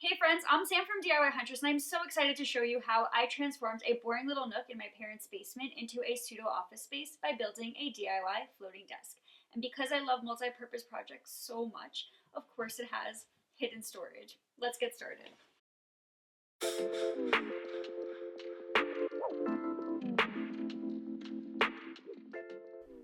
Hey friends, I'm Sam from DIY Huntress and I'm so excited to show you how I transformed a boring little nook in my parents' basement into a pseudo-office space by building a DIY floating desk. And because I love multi-purpose projects so much, of course it has hidden storage. Let's get started.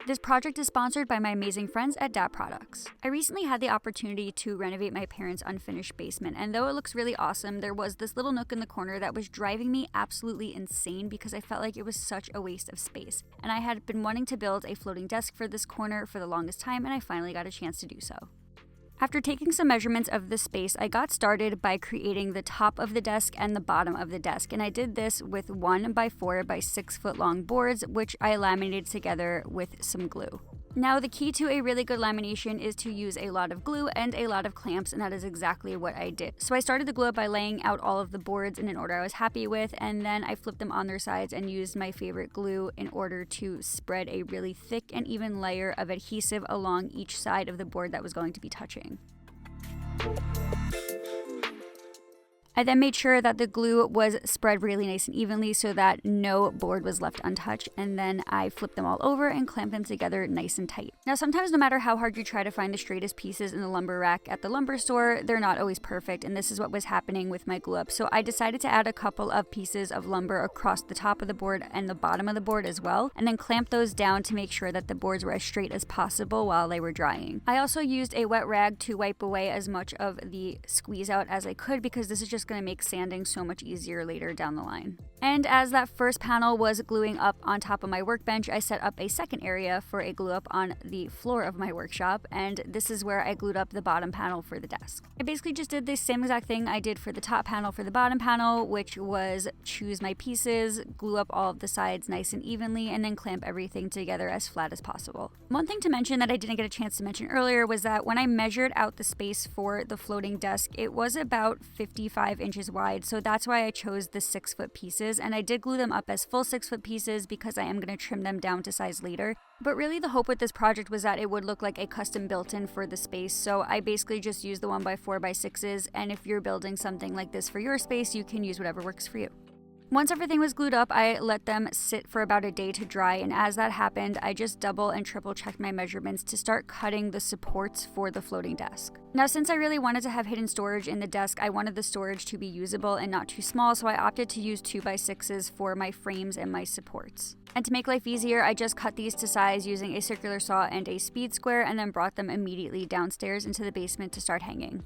This project is sponsored by my amazing friends at DAP Products. I recently had the opportunity to renovate my parents' unfinished basement, and though it looks really awesome, there was this little nook in the corner that was driving me absolutely insane because I felt like it was such a waste of space. And I had been wanting to build a floating desk for this corner for the longest time, and I finally got a chance to do so. After taking some measurements of the space, I got started by creating the top of the desk and the bottom of the desk, and I did this with 1x4 by 6 foot long boards, which I laminated together with some glue. Now, the key to a really good lamination is to use a lot of glue and a lot of clamps, and that is exactly what I did. So I started the glue up by laying out all of the boards in an order I was happy with, and then I flipped them on their sides and used my favorite glue in order to spread a really thick and even layer of adhesive along each side of the board that was going to be touching. I then made sure that the glue was spread really nice and evenly so that no board was left untouched, and then I flipped them all over and clamped them together nice and tight. Now, sometimes no matter how hard you try to find the straightest pieces in the lumber rack at the lumber store, they're not always perfect, and this is what was happening with my glue up. So I decided to add a couple of pieces of lumber across the top of the board and the bottom of the board as well, and then clamp those down to make sure that the boards were as straight as possible while they were drying. I also used a wet rag to wipe away as much of the squeeze out as I could because this is just going to make sanding so much easier later down the line. And as that first panel was gluing up on top of my workbench, I set up a second area for a glue up on the floor of my workshop, and this is where I glued up the bottom panel for the desk. I basically just did the same exact thing I did for the top panel for the bottom panel, which was choose my pieces, glue up all of the sides nice and evenly, and then clamp everything together as flat as possible. One thing to mention that I didn't get a chance to mention earlier was that when I measured out the space for the floating desk, it was about 55 inches wide, so that's why I chose the 6 foot pieces, and I did glue them up as full 6 foot pieces because I am going to trim them down to size later. But really the hope with this project was that it would look like a custom built-in for the space, so I basically just used the 1x4 by 6s, and if you're building something like this for your space, you can use whatever works for you. Once everything was glued up, I let them sit for about a day to dry, and as that happened, I just double and triple checked my measurements to start cutting the supports for the floating desk. Now, since I really wanted to have hidden storage in the desk, I wanted the storage to be usable and not too small, so I opted to use 2x6s for my frames and my supports. And to make life easier, I just cut these to size using a circular saw and a speed square, and then brought them immediately downstairs into the basement to start hanging.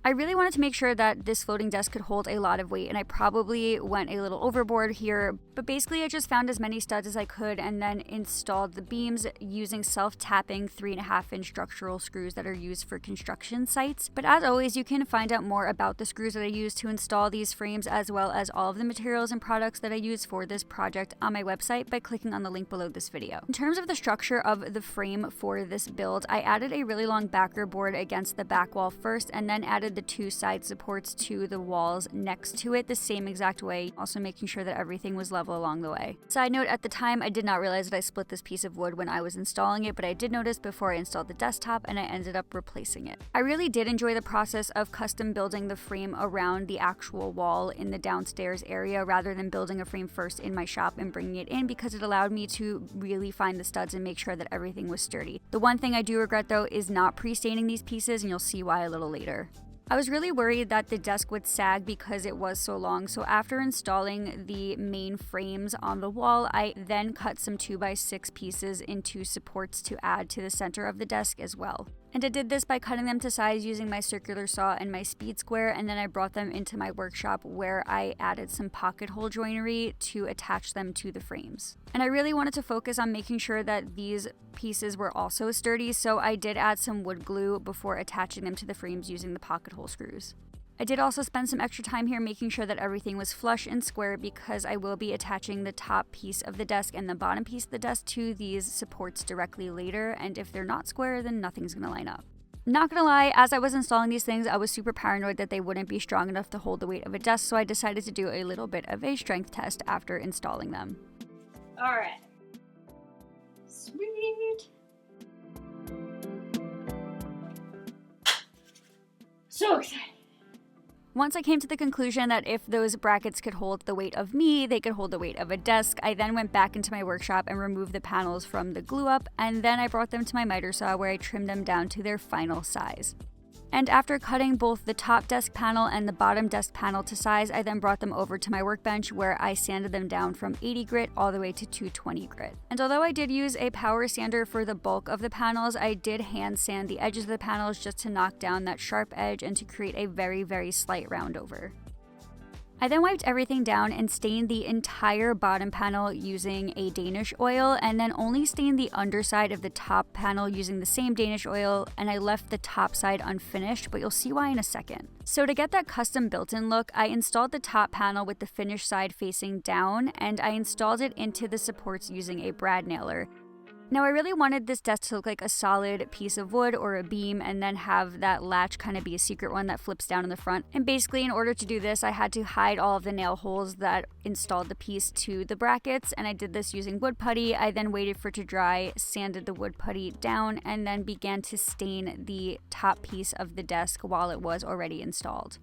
I really wanted to make sure that this floating desk could hold a lot of weight, and I probably went a little overboard here, but basically I just found as many studs as I could and then installed the beams using self-tapping 3.5-inch structural screws that are used for construction sites. But as always, you can find out more about the screws that I used to install these frames, as well as all of the materials and products that I used for this project on my website by clicking on the link below this video. In terms of the structure of the frame for this build, I added a really long backer board against the back wall first, and then added the 2 side supports to the walls next to it the same exact way, also making sure that everything was level along the way. Side note, at the time I did not realize that I split this piece of wood when I was installing it, but I did notice before I installed the desktop, and I ended up replacing it. I really did enjoy the process of custom building the frame around the actual wall in the downstairs area rather than building a frame first in my shop and bringing it in, because it allowed me to really find the studs and make sure that everything was sturdy. The one thing I do regret though is not pre-staining these pieces, and you'll see why a little later. I was really worried that the desk would sag because it was so long, so after installing the main frames on the wall, I then cut some 2x6 pieces into supports to add to the center of the desk as well. And I did this by cutting them to size using my circular saw and my speed square, and then I brought them into my workshop where I added some pocket hole joinery to attach them to the frames. And I really wanted to focus on making sure that these pieces were also sturdy, so I did add some wood glue before attaching them to the frames using the pocket hole screws. I did also spend some extra time here making sure that everything was flush and square because I will be attaching the top piece of the desk and the bottom piece of the desk to these supports directly later, and if they're not square, then nothing's gonna line up. Not gonna lie, as I was installing these things, I was super paranoid that they wouldn't be strong enough to hold the weight of a desk, so I decided to do a little bit of a strength test after installing them. Alright. Sweet. So excited. Once I came to the conclusion that if those brackets could hold the weight of me, they could hold the weight of a desk, I then went back into my workshop and removed the panels from the glue up, and then I brought them to my miter saw where I trimmed them down to their final size. And after cutting both the top desk panel and the bottom desk panel to size, I then brought them over to my workbench where I sanded them down from 80 grit all the way to 220 grit. And although I did use a power sander for the bulk of the panels, I did hand sand the edges of the panels just to knock down that sharp edge and to create a very, very slight round over. I then wiped everything down and stained the entire bottom panel using a Danish oil, and then only stained the underside of the top panel using the same Danish oil, and I left the top side unfinished, but you'll see why in a second. So to get that custom built-in look, I installed the top panel with the finished side facing down, and I installed it into the supports using a brad nailer. Now I really wanted this desk to look like a solid piece of wood or a beam, and then have that latch kind of be a secret one that flips down in the front. And basically in order to do this, I had to hide all of the nail holes that installed the piece to the brackets, and I did this using wood putty. I then waited for it to dry, sanded the wood putty down, and then began to stain the top piece of the desk while it was already installed.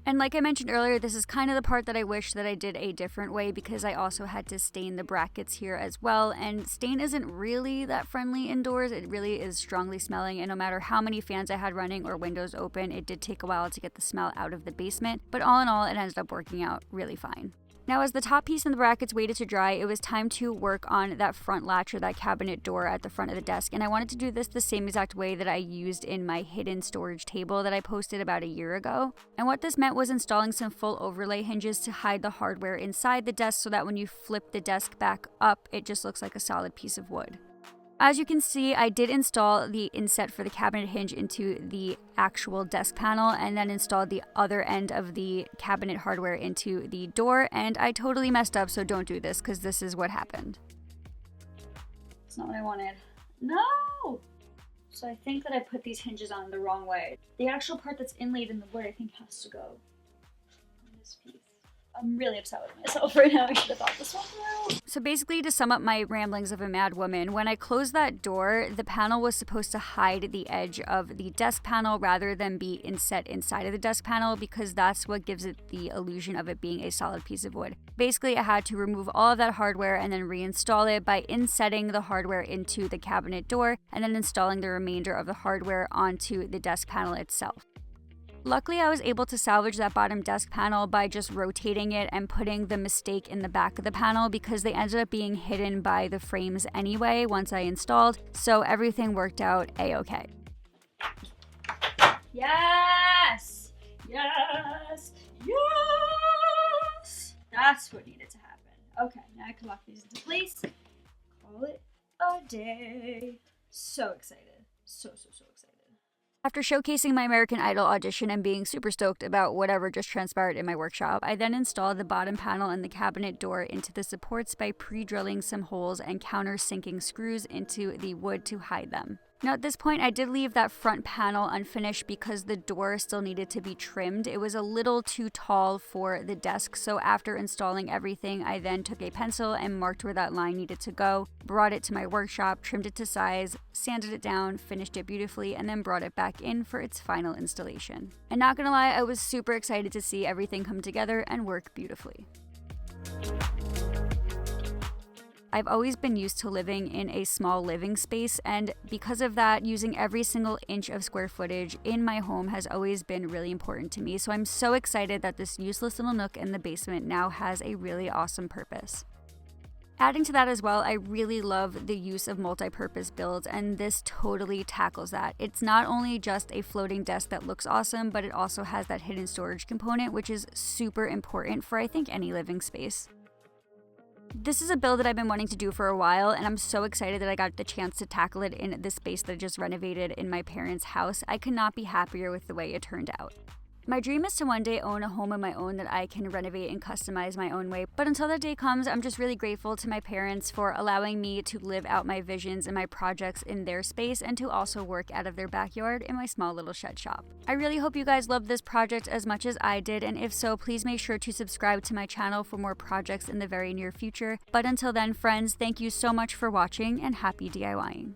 And like I mentioned earlier, this is kind of the part that I wish that I did a different way, because I also had to stain the brackets here as well, and stain isn't really that friendly indoors. It really is strongly smelling, and no matter how many fans I had running or windows open, it did take a while to get the smell out of the basement, but all in all, it ended up working out really fine. Now, as the top piece and the brackets waited to dry, it was time to work on that front latch or that cabinet door at the front of the desk, and I wanted to do this the same exact way that I used in my hidden storage table that I posted about a year ago. And what this meant was installing some full overlay hinges to hide the hardware inside the desk so that when you flip the desk back up, it just looks like a solid piece of wood. As you can see, I did install the inset for the cabinet hinge into the actual desk panel, and then installed the other end of the cabinet hardware into the door, and I totally messed up, so don't do this, because this is what happened. It's not what I wanted. No! So I think that I put these hinges on the wrong way. The actual part that's inlaid in the wood, I think, has to go on this piece. I'm really upset with myself right now. I should have thought this one through. So basically, to sum up my ramblings of a mad woman, when I closed that door, the panel was supposed to hide the edge of the desk panel rather than be inset inside of the desk panel, because that's what gives it the illusion of it being a solid piece of wood. Basically, I had to remove all of that hardware and then reinstall it by insetting the hardware into the cabinet door and then installing the remainder of the hardware onto the desk panel itself. Luckily, I was able to salvage that bottom desk panel by just rotating it and putting the mistake in the back of the panel, because they ended up being hidden by the frames anyway once I installed, so everything worked out a-okay. Yes! Yes! Yes! That's what needed to happen. Okay, now I can lock these into place. Call it a day. So excited. So excited. After showcasing my American Idol audition and being super stoked about whatever just transpired in my workshop, I then installed the bottom panel and the cabinet door into the supports by pre-drilling some holes and countersinking screws into the wood to hide them. Now at this point, I did leave that front panel unfinished because the door still needed to be trimmed. It was a little too tall for the desk, so after installing everything, I then took a pencil and marked where that line needed to go, brought it to my workshop, trimmed it to size, sanded it down, finished it beautifully, and then brought it back in for its final installation. And not gonna lie, I was super excited to see everything come together and work beautifully. I've always been used to living in a small living space, and because of that, using every single inch of square footage in my home has always been really important to me, so I'm so excited that this useless little nook in the basement now has a really awesome purpose. Adding to that as well, I really love the use of multi-purpose builds, and this totally tackles that. It's not only just a floating desk that looks awesome, but it also has that hidden storage component, which is super important for, I think, any living space. This is a build that I've been wanting to do for a while, and I'm so excited that I got the chance to tackle it in the space that I just renovated in my parents' house. I could not be happier with the way it turned out. My dream is to one day own a home of my own that I can renovate and customize my own way, but until that day comes, I'm just really grateful to my parents for allowing me to live out my visions and my projects in their space, and to also work out of their backyard in my small little shed shop. I really hope you guys loved this project as much as I did, and if so, please make sure to subscribe to my channel for more projects in the very near future. But until then, friends, thank you so much for watching, and happy DIYing.